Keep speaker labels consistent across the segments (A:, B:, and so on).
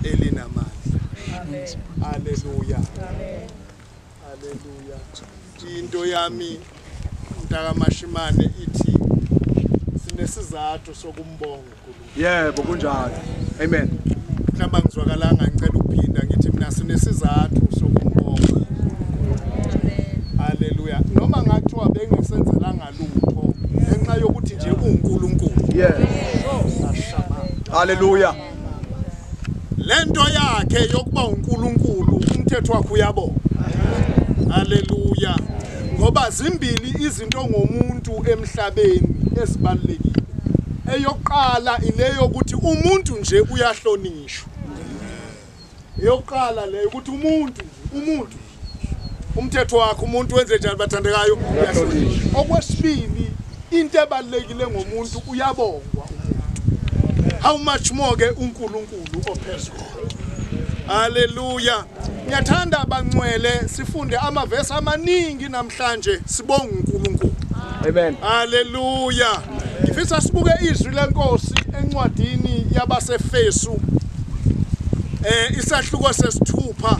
A: elinamandla. Haleluya. Haleluya. Into yami mntaka Mashimane ithi sinesizathu sokumbonga uNkulunkulu.
B: Yebo kunjalo. Amen.
A: Mhlamba ngizwakalanga ngicela ukuphinda ngithi mina sinesizathu sokumbonga. Haleluya. Noma ngathiwa bengisenzelanga lutho ngenxa yokuthi nje uNkulunkulu.
B: Yes. Haleluya.
A: Lento yakhe yokuba uNkulunkulu umthetho wakhe uyabona. Haleluya. Ngoba zimbili izinto ngomuntu emhlabeni ezibalekile. Eyokuqala ileyo ukuthi umuntu nje uyahlonishwa. Eyokuqala leyo ukuthi umuntu umthetho wakhe umuntu wenze njani bathandekayo uyahlonishwa. Okwesibili into ebalekile ngomuntu uyabongwa umuntu. How much more ke uNkulunkulu ophezulu. Haleluya. Ngiyathanda abangcwele sifunde amavesi amaningi namhlanje sibonga uNkulunkulu.
B: Amen.
A: Haleluya. Ngifisa sibuke izwi lenkosi encwadini yabaseFesu. Isahluko sesithupha.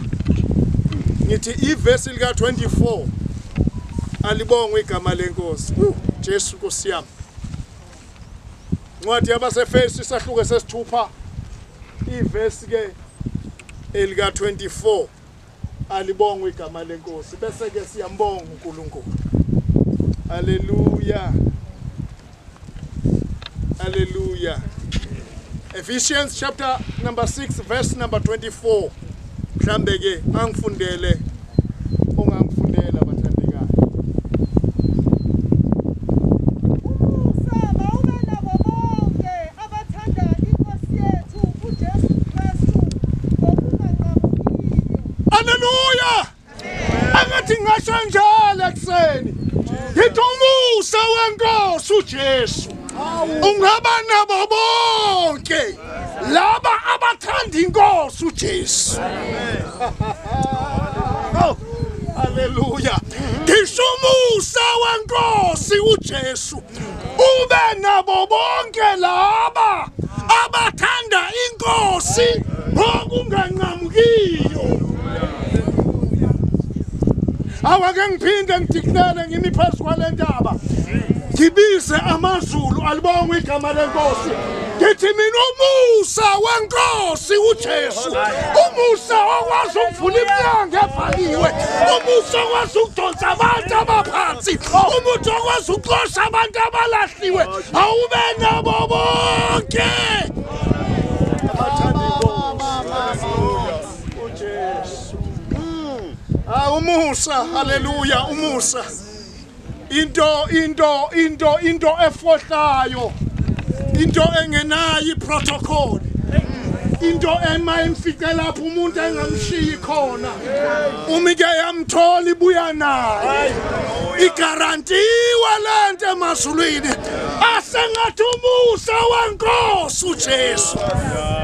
A: Ngithi ivesi lika 24. Alibongwe igama lenkosi. Jesu Nkosi yami. Ncwadi yabaseFesu isahluko sesithupha. Ivesi ke elika 24 alibongwe igama lenkosi bese ke siyambonga uNkulunkulu. Haleluya. Hallelujah. Ephesians chapter number 6 verse number 24. Mhlambe ke angifundele ongangifundela bathandekayo.
C: Usaba ube nabo bonke abathanda inkosi yethu uJesu Kristu ngokunganqamukiyo.
A: Hallelujah. Angathi ngasho njalo ekseni. Ngithi umusa wenkosi uJesu. Ungaba nabo bonke laba abathanda inkosi uJesu. Haleluya. Ngisho umusa wenkosi uJesu ube nabo bonke laba abathanda inkosi ngokunganqamukiyo. Awake ngiphinde ngidiknele ngimi phansi kwalentaba. Ngibize amazulu alibongwe igama lenkosi. Ngithi mina umusa wenkosi uJesu. Umusa okwazi ukuvula iminyango evaliwe. Umusa okwazi ukudonsa abantu abaphansi. Umusa okwazi ukuxosha abantu abalahliwe. Awube nabo bonke abathanda inkosi uJesu. Umusa. Haleluya. Umusa. Into efohlayo. Into engenayo iprotocol. Into emayimfike lapho umuntu engamshiyi khona. Umike yamthola ibuya naye. Igarantiwa lento emazulwini. Asengathi umusa wenkosi uJesu.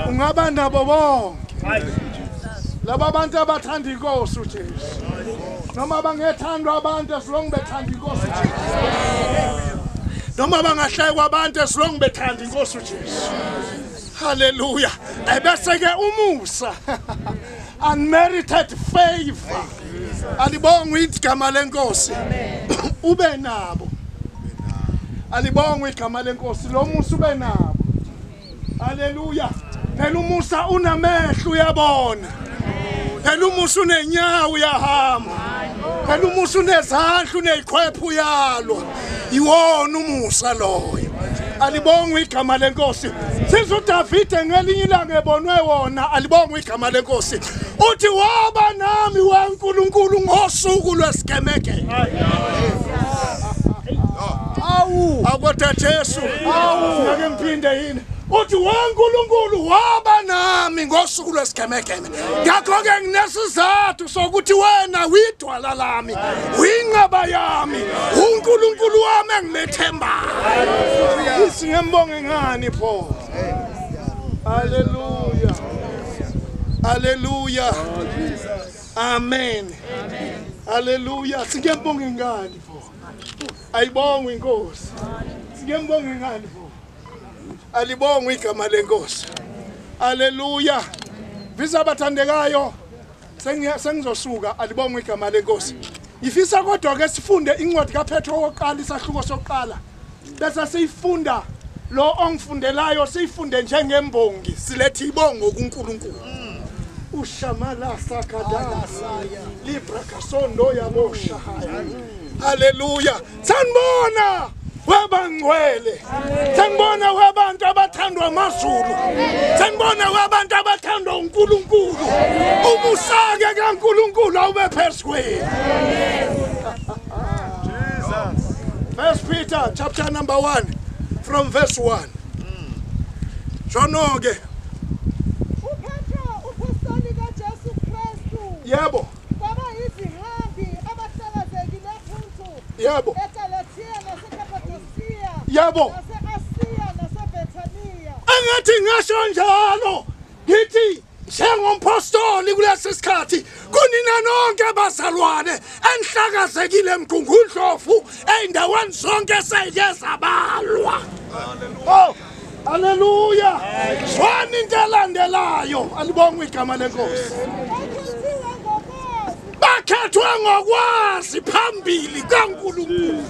A: Ungaba nabo bonke. Laba abantu abathanda inkosi uJesu. Noma bangethandwa abantu esilonge bethanda inkosi uJesu. Noma bangahlekwa abantu esilonge bethanda inkosi uJesu. Hallelujah. Ebese ke umusa. Unmerited favor. Alibongwe igama lenkosi. Ube nabo. Alibongwe igama lenkosi. Lo musa ube nabo. Hallelujah. Phela umusa unamehlo uyabona. Phela umusa unenyawo uyahamba. Phela umusa unezandla unezikhwephu uyalwa. Iwona umusa loyo. Alibongwe igama lenkosi. Sizo David ngelinye ilanga ebonwe wona alibongwe igama lenkosi. Uthi waba nami weNkulunkulu ngosuku lwesikemeke. Awu akwatha Jesu. Awu ngeke ngiphinde yini. Uthi weNkulunkulu waba nami ngosuku lwesikemeke. Ngakho ke nginesizathu sokuthi wena widwala lami, uyinqaba yami, uNkulunkulu wami engimethembayo. Singembonge ngani pho? Hallelujah. Hallelujah. Amen. Hallelujah. Singembonge ngani pho? Ayibongwe inkosi. Singembonge ngani pho? Alibongwe igama lenkosi. Hallelujah. Visa bathandekayo sengizosuka alibonga igama lenkosi. Ifisa kodwa ke sifunde incwadi kaPetro oqala isahluko sokuqala. Bese siyifunda lo ongifundelayo siyifunde njengembongi silethe ibongo kuNkulunkulu. Ushamala sakadasa libra kasondo yabosha. Hallelujah. Sanibona wabangcwele. Sanibona wabantu abathandwa amazulu. Sanibona wabantu abathandwa uNkulunkulu. Ubusake kaNkulunkulu awube phezulu. First Peter chapter number 1 from verse 1. Jonoke.
C: uPetro upostoli kaJesu Kristu
A: Yebo.
C: baba izihambi abahlakazekile futhi
A: Yebo.
C: eGalatia naseKappadocia
A: Yebo.
C: nase-Asiya naseBethania
A: Angathi ngasho njalo ngithi njengompostoli kulesi sikhathi kunina nonke bazalwane enhlakazekile emgungundlovu eindaweni zonke seyezabalwa. Oh, haleluya. Zwani into elandelayo alibonga igama lenkosi.
C: bakhethiwe
A: Bakhethwe
C: ngokwazi
A: ngokwazi phambili kaNkulunkulu.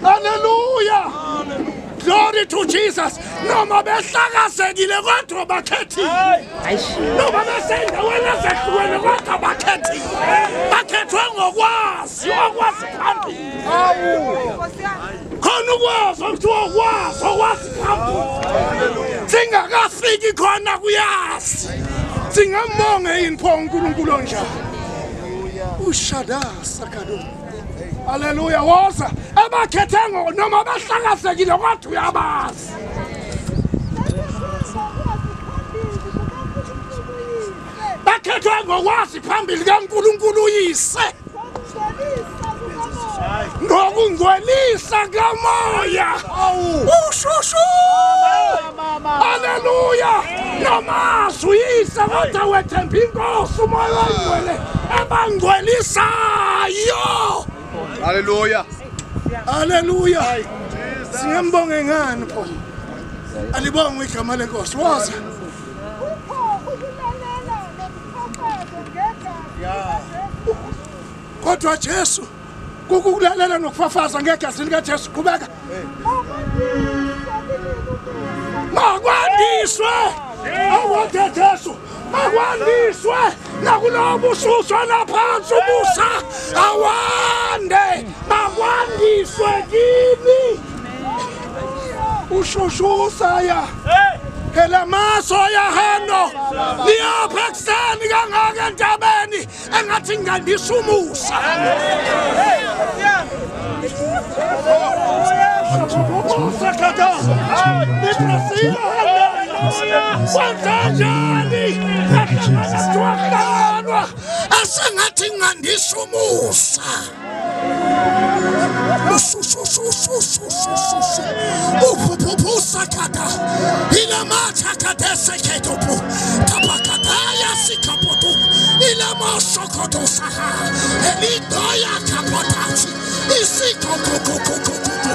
A: Haleluya. Glory to Jesus. Noma behlakazekile kodwa bakhethiwe. Noma besendaweni ezehlukene kodwa bakhethiwe. Bakhethwe ngokwazi, okwazi phambili. Khona ukwazi okuthiwa ukwazi, okwazi phambili. Singakafiki khona kuyazi. Singambonge yini pho uNkulunkulu onjani. Ushada sakado. Haleluya. Woza abakhethe noma bahlakazekile kodwa uyabazi. Bakhethwe ngokwazi phambili kaNkulunkulu uyise. Ngokungcwelisa kamoya. Ushushu. Haleluya. Noma uyise kodwa wethemba inkosi umoya ongcwele ebangcwelisayo.
B: Hallelujah.
A: Haleluya. Siyambonge ngani pho? Alibonge igama lenkosi. Woza. Kodwa Jesu kukulalela nokufafaza ngegazini kaJesu qhubeka. Makwandiswe awode Jesu. Makwandiswe nakulobo ususwa naphansi ubusa awande. Makwandiswe kimi. Ushushusa ya. Hela maso ya hano niyapha kuseni kangaka entabeni engathi ngandisa umusa. Sakata niprasiya wanjani akathiwa asengathi ngandisa umusa. Sakata ila matakata seketupu tapakataya sikaputu ila masokoto saha elidoya kapotati isikokokokokokoku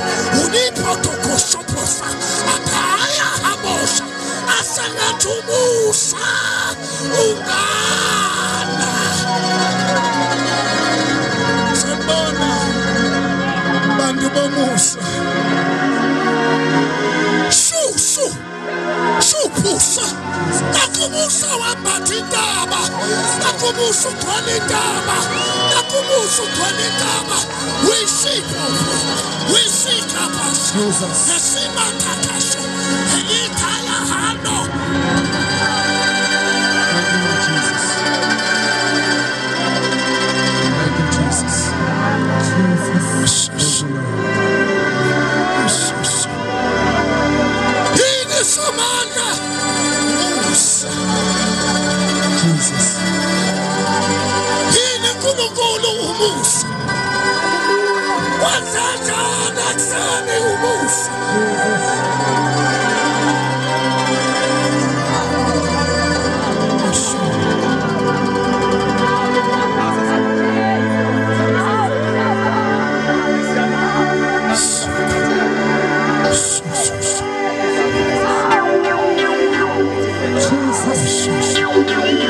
A: unipotokosoposa ataya habosha asangatumusa ungana sembona bantu bomusa Supusa, nakumusa wambatindaba, nakumusa twalindaba, nakumusa twalindaba. We seek us. Nesima takasho, elitaya hano.
D: Thank you, Jesus. Jesus.
A: Samana
D: Jesus.
A: Hini Nkulunkulu umusa. Wazajana kusani umusa.
D: Jesus.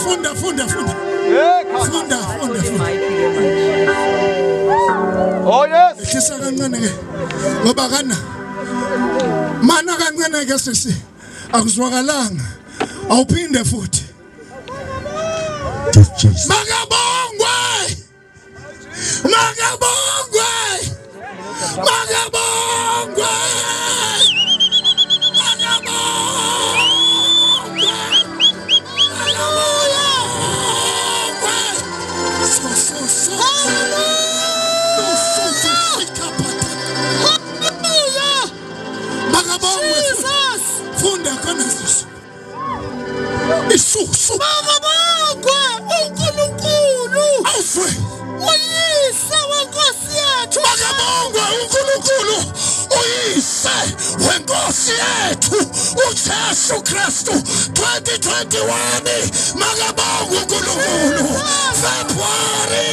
A: Funda.
B: Oh yes.
A: Ehlisa kancane ke. Ngoba kana mana kancane ke sisi. Akuzwakalanga. Awuphinde futhi. Makabongwe. Isusu makabongwe uNkulunkulu awufwe uyise wenkosi yethu makabongwe uNkulunkulu uyise wenkosi yethu uJesu Kristu 2021 makabongwe uNkulunkulu February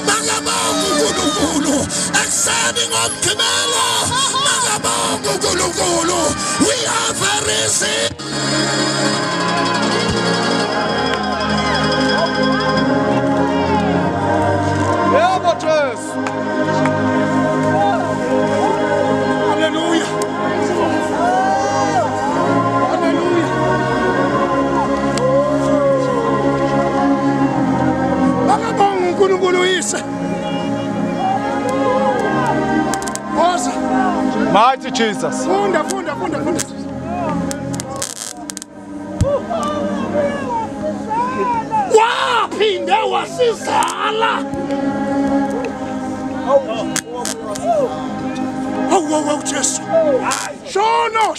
A: makabongwe uNkulunkulu ekseni ngomgqibelo makabongwe uNkulunkulu we have risen. Hallelujah. Makabonga uNkulunkulu uyise. Oza.
B: Mighty Jesus.
A: Funda. Waphinde wasizala. Oh, Jesu. Shono.